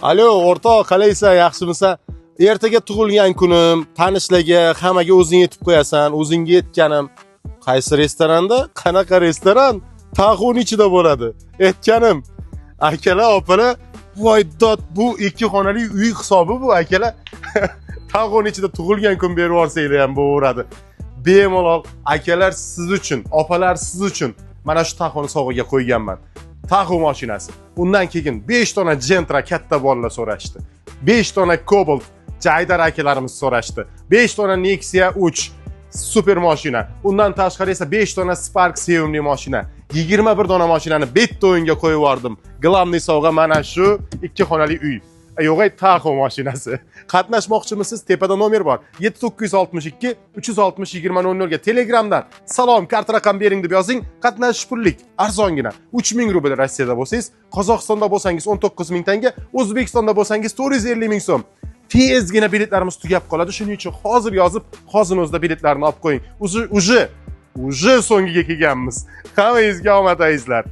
Alo, o'rtoq, qalaysan, yaxshimisan? Ertaga tug'ilgan kunim, tanishlarga, hammaga o'zing yetib qo'yasan, o'zingga yetganim. Qaysi restoranda? Qanaqa restoran? Tag'un ichida bo'ladi. Aytganim. Akalar, opalar, voydod bu ikki xonali uy hisobi bu, akalar. Tag'un ichida tug'ilgan kun berib yuborsanglar ham bo'laveradi. Bemalol akalar siz uchun, opalar siz uchun mana shu tag'uni sovg'aga qo'yganman. Tag'u mashinasi. Undan keyin 5 dona Gentra katta bolalar so'rashdi. 5 dona Cobalt Jaydar akalarimiz so'rashdi. 5 dona Nexia 3 super mashina. Undan tashqari esa 5 dona Spark sevimli mashina. 21 dona mashinani bitta o'yinga qo'yib yubordim. Glavniy sovg'a mana shu 2 xonali uy. Yo'g'ay Tahoe mashinasi. Qatnashmoqchimisiz? Tepada nomer bor. 7962 360 2000 ga Telegramdan salom kart raqam bering deb yozing. Qatnashish pullik, arzongina. 3000 rubl Rossiyada bo'lsangiz, Qozog'istonda bo'lsangiz 19000 tanga, O'zbekistonda bo'lsangiz 450 ming so'm. Tezgina biletlarimiz tugab qoladi. Shuning uchun hozir yozib, hozir o'zida biletlarni olib qo'ying. Uje so'ngiga kelganmiz. Hammangizga omad ayizlar.